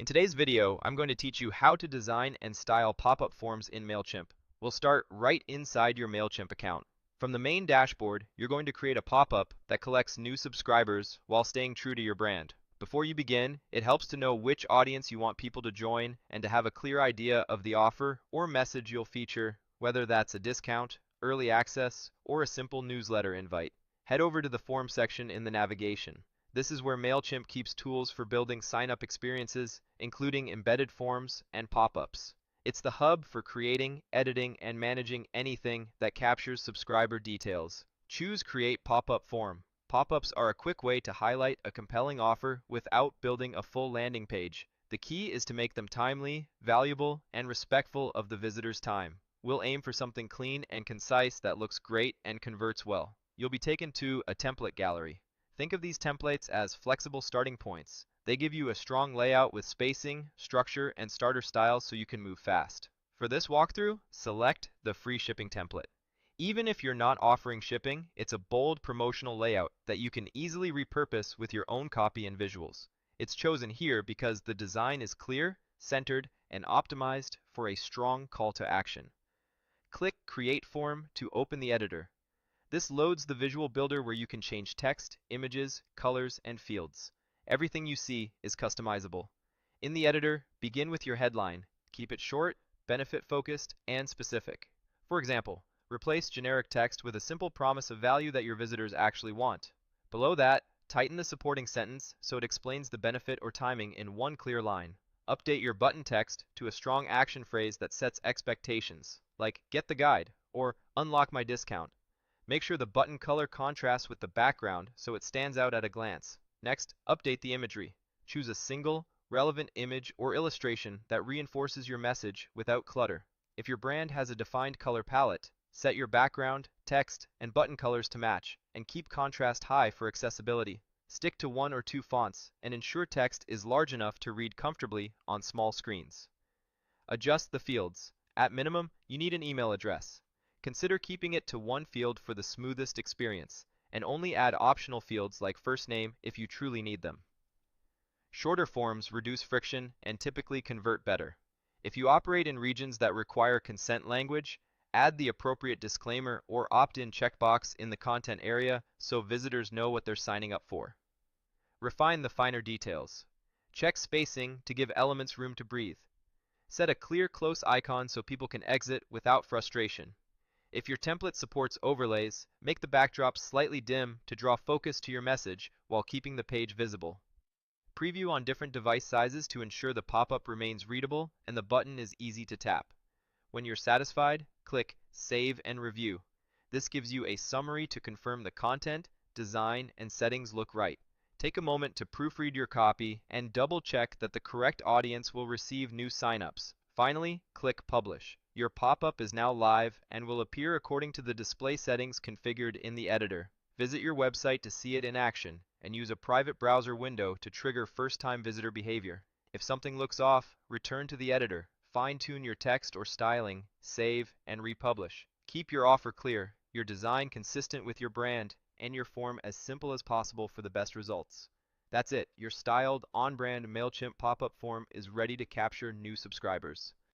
In today's video, I'm going to teach you how to design and style pop-up forms in Mailchimp. We'll start right inside your Mailchimp account. From the main dashboard, you're going to create a pop-up that collects new subscribers while staying true to your brand. Before you begin, it helps to know which audience you want people to join and to have a clear idea of the offer or message you'll feature, whether that's a discount, early access, or a simple newsletter invite. Head over to the form section in the navigation. This is where Mailchimp keeps tools for building sign-up experiences, including embedded forms and pop-ups. It's the hub for creating, editing, and managing anything that captures subscriber details. Choose Create Pop-up Form. Pop-ups are a quick way to highlight a compelling offer without building a full landing page. The key is to make them timely, valuable, and respectful of the visitor's time. We'll aim for something clean and concise that looks great and converts well. You'll be taken to a template gallery. Think of these templates as flexible starting points. They give you a strong layout with spacing, structure, and starter styles so you can move fast. For this walkthrough, select the free shipping template. Even if you're not offering shipping, it's a bold promotional layout that you can easily repurpose with your own copy and visuals. It's chosen here because the design is clear, centered, and optimized for a strong call to action. Click Create Form to open the editor. This loads the visual builder where you can change text, images, colors, and fields. Everything you see is customizable. In the editor, begin with your headline. Keep it short, benefit-focused, and specific. For example, replace generic text with a simple promise of value that your visitors actually want. Below that, tighten the supporting sentence so it explains the benefit or timing in one clear line. Update your button text to a strong action phrase that sets expectations, like "Get the guide" or "Unlock my discount." Make sure the button color contrasts with the background so it stands out at a glance. Next, update the imagery. Choose a single, relevant image or illustration that reinforces your message without clutter. If your brand has a defined color palette, set your background, text, and button colors to match, and keep contrast high for accessibility. Stick to one or two fonts, and ensure text is large enough to read comfortably on small screens. Adjust the fields. At minimum, you need an email address. Consider keeping it to one field for the smoothest experience, and only add optional fields like first name if you truly need them. Shorter forms reduce friction and typically convert better. If you operate in regions that require consent language, add the appropriate disclaimer or opt-in checkbox in the content area so visitors know what they're signing up for. Refine the finer details. Check spacing to give elements room to breathe. Set a clear close icon so people can exit without frustration. If your template supports overlays, make the backdrop slightly dim to draw focus to your message while keeping the page visible. Preview on different device sizes to ensure the pop-up remains readable and the button is easy to tap. When you're satisfied, click Save and Review. This gives you a summary to confirm the content, design, and settings look right. Take a moment to proofread your copy and double-check that the correct audience will receive new signups. Finally, click Publish. Your pop-up is now live and will appear according to the display settings configured in the editor. Visit your website to see it in action, and use a private browser window to trigger first-time visitor behavior. If something looks off, return to the editor, fine-tune your text or styling, save, and republish. Keep your offer clear, your design consistent with your brand, and your form as simple as possible for the best results. That's it. Your styled, on-brand Mailchimp pop-up form is ready to capture new subscribers.